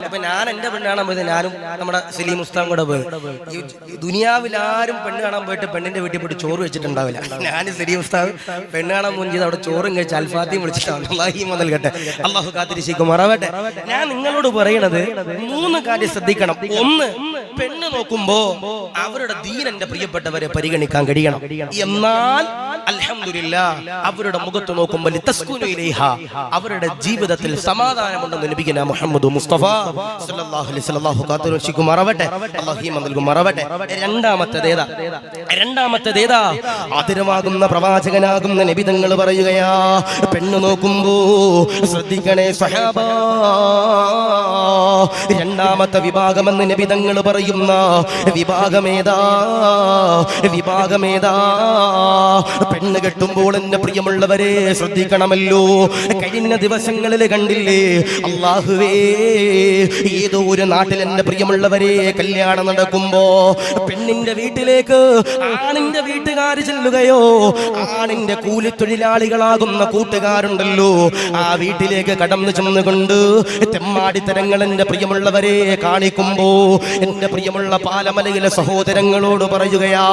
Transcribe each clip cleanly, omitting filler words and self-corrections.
അപ്പൊ ഞാൻ എന്റെ പെണ്ണ് കാണാൻ പോയത് ഞാനും നമ്മുടെ സലീം ഉസ്താദും കൂടെ പോയി. ഈ ദുനിയാവിൽ ആരും പെണ്ണ് കാണാൻ പോയിട്ട് പെണ്ണിന്റെ വീട്ടിൽ പോയിട്ട് ചോറ് വെച്ചിട്ടുണ്ടാവില്ല. ഞാൻ സലീം ഉസ്താദ് പെണ്ണ് കാണാൻ പോകും ചെയ്ത് അവിടെ ചോറും കഴിച്ച് അൽഫാത്തിയും വിളിച്ചിട്ടാണ്. അല്ലാഹു നൽകട്ടെ, അള്ളാഹു കാത്തിരിക്കുമാറാവട്ടെ. ഞാൻ നിങ്ങളോട് പറയണത് 3 കാര്യം ശ്രദ്ധിക്കണം. ഒന്ന്, പെണ്ണ് നോക്കുമ്പോ അവരുടെ ദീൻ എന്റെ പ്രിയപ്പെട്ടവരെ പരിഗണിക്കാൻ കഴിയണം. എന്നാൽ അൽഹംദുലില്ലാഹ് അവരുടെ മുഖത്ത് നോക്കുമ്പോൾ അവരുടെ ജീവിതത്തിൽ സമാധാനമുണ്ടെന്ന് നബിയുനാ മുഹമ്മദ് മുസ്തഫ സല്ലല്ലാഹു അലൈഹി വസല്ലം കാത്തുരക്ഷിക്കുമാറാവട്ടെ, അല്ലാഹു ഈമാൻ നൽകുമാറാവട്ടെ. രണ്ടാമത്തേതാ ആദരവാകുന്ന പ്രവാചകനാകുന്ന നബി തങ്ങൾ പറയുകയാ, പെണ്ണ് നോക്കുമ്പോ ശ്രദ്ധിക്കണേ സ്വഹാബ. രണ്ടാമത്തെ വിഭാഗമെന്ന് നബി തങ്ങൾ പറയുന്ന വിഭാഗമേതാ? പെണ്ണ് കെട്ടുമ്പോൾ എന്റെ പ്രിയമുള്ളവരെ ശ്രദ്ധിക്കണമല്ലോ. കഴിഞ്ഞ ദിവസങ്ങളിൽ കണ്ടില്ലേ, അല്ലാഹുവേ, ഏതോ ഒരു നാട്ടിൽ എന്റെ പ്രിയമുള്ളവരെ കല്യാണം നടക്കുമ്പോ പെണ്ണിന്റെ വീട്ടിലേക്ക് ആണിന്റെ വീട്ടുകാര് ചെല്ലുകയോ, ആണിന്റെ കൂലിത്തൊഴിലാളികളാകുന്ന കൂട്ടുകാരുണ്ടല്ലോ, ആ വീട്ടിലേക്ക് കടന്നു ചെന്നുകൊണ്ട് തെമ്മാടിത്തരങ്ങൾ എന്റെ പ്രിയമുള്ളവരെ കാണിക്കുമ്പോ എന്റെ പ്രിയമുള്ള പാലമലയിലെ സഹോദരങ്ങളോട് പറയുകയാ,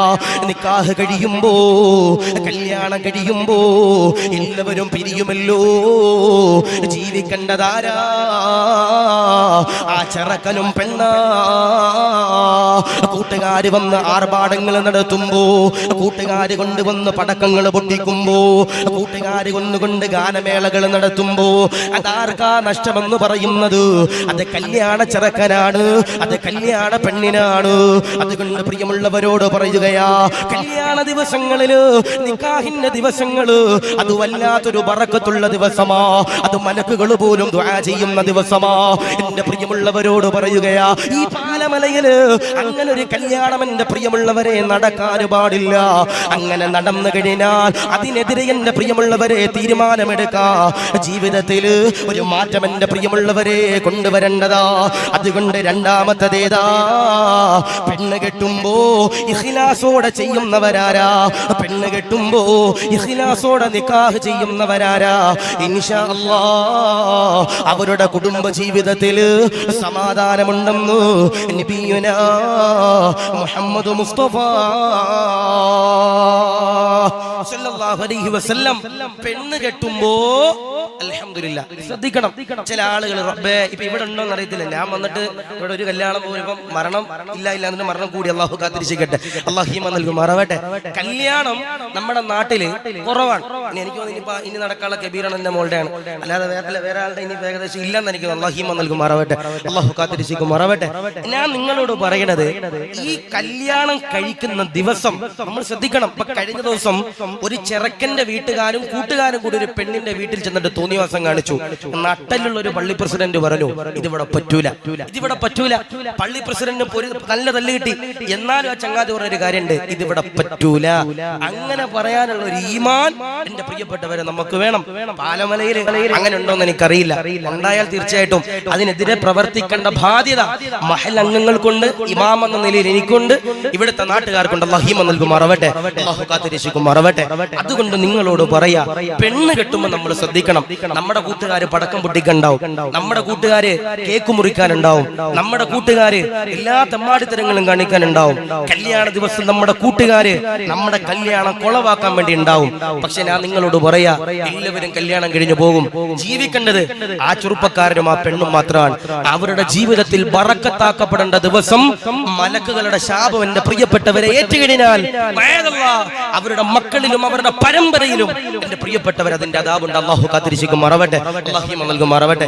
നിക്കാഹ് കഴിയുമ്പോ, കല്യാണം കഴിയുമ്പോ എല്ലാവരും പിരിയുമല്ലോ, ജീവിക്കേണ്ടതാരാ? ആ ചെറുക്കനും പെണ്ണാ. കൂട്ടുകാര് വന്ന് ആർഭാടങ്ങൾ നടത്തുമ്പോ, കൂട്ടുകാര് കൊണ്ടുവന്ന് പടക്കങ്ങൾ പൊട്ടിക്കുമ്പോ, കൂട്ടുകാര് കൊണ്ടുകൊണ്ട് ഗാനമേളകൾ നടത്തുമ്പോ അതാർക്കാ നഷ്ടമെന്ന് പറയുന്നത്? അത് കല്യാണ ചെറുക്കനാണ്, അത് കല്യാണ പെണ്ണിനാണ്. അതുകൊണ്ട് പ്രിയമുള്ളവരോട് പറയുകയാ, കല്യാണ ദിവസങ്ങളില്, നിക്കാഹിന്റെ ദിവസങ്ങള് അത് വല്ലാത്തൊരു ബറക്കത്തുള്ള ദിവസമാ. അത് മലക്കുകൾ പോലും ദുആ ചെയ്യുന്ന ദിവസമാ. എന്റെ പ്രിയമുള്ളവരോട് പറയുകയാ, ഈ പാലമലയില് അങ്ങനെ ഒരു കല്യാണം എന്റെ പ്രിയമുള്ളവരെ നടക്കാൻ പാടില്ല. അങ്ങനെ നടന്നു കഴിഞ്ഞാൽ അതിനെതിരെ എന്റെ പ്രിയമുള്ളവരെ തീരുമാനമെടുക്കാ. ജീവിതത്തില് ഒരു മാറ്റം എന്റെ പ്രിയമുള്ളവരെ കൊണ്ടുവരേണ്ടതാ. അതുകൊണ്ട് രണ്ടാമത്തേതാ, പെണ്ണ് കെട്ടുമ്പോ ഇഖ്ലാസോടെ ചെയ്യുന്നവരാരാ? പെണ്ണ് കെട്ടുമ്പോ ഇഖ്ലാസോടെ നിക്കാഹ് ചെയ്യുന്നവരാരാ? ഇൻഷാ അല്ലാഹ് അവരുടെ കുടുംബ ജീവിതത്തിൽ സമാധാനമുണ്ടെന്ന് നബിയുനാ മുഹമ്മദ് മുസ്തഫ സല്ലല്ലാഹു അലൈഹി വസല്ലം പെണ്ണ് കെട്ടുമ്പോ അൽഹംദുലില്ലാഹ് ശ്രദ്ധിക്കണം. ചില ആളുകൾ റബ്ബേ, ഇപ്പൊ ഇവിടെ ഉണ്ടോന്ന് അറിയത്തില്ല, ഞാൻ വന്നിട്ട് ഇവിടെ ഒരു കല്യാണം പോയപ്പം മരണം ഇല്ല എന്നിട്ട് മരണം കൂടി, അള്ളാഹു കാത്തിരിക്കട്ടെ, അള്ളാഹു ഈമാൻ നൽകുമാറാവട്ടെ. കല്യാണം നമ്മുടെ നാട്ടില് കുറവാണ്. എനിക്ക് തോന്നുന്നു ഇനി നടക്കാനുള്ള കബീറാണ് എന്റെ മോളുടെയാണ്, അല്ലാതെ വേറെ ആളുടെ ഇനി ഏകദേശം ഇല്ലെന്ന് എനിക്ക് തോന്നുന്നു. അള്ളാഹു ഈമാൻ നൽകുമാറാവട്ടെ, അള്ളാഹു കാത്തിരിക്കുമാറാവട്ടെ. ഞാൻ നിങ്ങളോട് പറയണത്, ഈ കല്യാണം കഴിക്കുന്ന ദിവസം നമ്മൾ ശ്രദ്ധിക്കണം. ഇപ്പൊ കഴിഞ്ഞ ദിവസം ഒരു ചെറുക്കന്റെ വീട്ടുകാരും കൂട്ടുകാരും കൂടി ഒരു പെണ്ണിന്റെ വീട്ടിൽ ചെന്നിട്ട് തോന്നിവാസം കാണിച്ചു. നട്ടലുള്ള ഒരു പള്ളി പ്രസിഡന്റ് പറഞ്ഞു, ഇതിവിടെ പറ്റൂല. പള്ളി പ്രസിഡന്റ് നല്ല തല്ല് കിട്ടി. എന്നാലും ആ ചങ്ങാതി പറഞ്ഞൊരു കാര്യമുണ്ട്, ഇതിവിടെ പറ്റൂല. അങ്ങനെ പറയാനുള്ള ഒരു ഈമാൻ എന്റെ പ്രിയപ്പെട്ടവരെ നമുക്ക് വേണം. പാലമലയിൽ അങ്ങനെ ഉണ്ടോന്ന് എനിക്കറിയില്ല. ഉണ്ടായാൽ തീർച്ചയായിട്ടും അതിനെതിരെ പ്രവർത്തിക്കേണ്ട ബാധ്യത മഹൽ അംഗങ്ങൾക്കുണ്ട്, ഇമാം എന്ന നിലയിൽ എനിക്കുണ്ട്, ഇവിടുത്തെ നാട്ടുകാർക്കുണ്ട്. അല്ലാഹു ഈമാൻ നൽകുമാറാവട്ടെ, അല്ലാഹു കാത്തിരിക്കുമാറാവട്ടെ. അതുകൊണ്ട് നിങ്ങളോട് പറയാ, പെണ്ണ് കെട്ടുമ്പോൾ നമ്മൾ ശ്രദ്ധിക്കണം. നമ്മുടെ കൂട്ടുകാര് പടക്കം പൊട്ടിക്കുണ്ടാവും, നമ്മുടെ കൂട്ടുകാര് കേക്ക് മുറിക്കാനുണ്ടാവും, നമ്മുടെ കൂട്ടുകാര് എല്ലാ തെമ്മാടിത്തരങ്ങളും കാണിക്കാനുണ്ടാവും. കല്യാണ ദിവസം നമ്മുടെ കൂട്ടുകാര് നമ്മുടെ കല്യാണം കൊളവാക്കാൻ വേണ്ടി ഉണ്ടാവും. പക്ഷെ ഞാൻ നിങ്ങളോട് പറയാ, എല്ലാവരും കല്യാണം കഴിഞ്ഞു പോകും. ജീവിക്കേണ്ടത് ആ ചെറുപ്പക്കാരനും ആ പെണ്ണും മാത്രമാണ്. അവരുടെ ജീവിതത്തിൽ ബറക്കത്താക്കപ്പെടേണ്ട ദിവസം മലക്കുകളുടെ ശാപം എന്റെ പ്രിയപ്പെട്ടവരെ ഏറ്റുകഴിഞ്ഞാൽ അവരുടെ മക്കളിലും അവരുടെ പരമ്പരയിലും എന്റെ പ്രിയപ്പെട്ടവർ അതിന്റെ അദാബുണ്ട്. അല്ലാഹു കാത്തിരിക്കും മറവട്ടെ, അല്ലാഹു നൽകും മറവട്ടെ.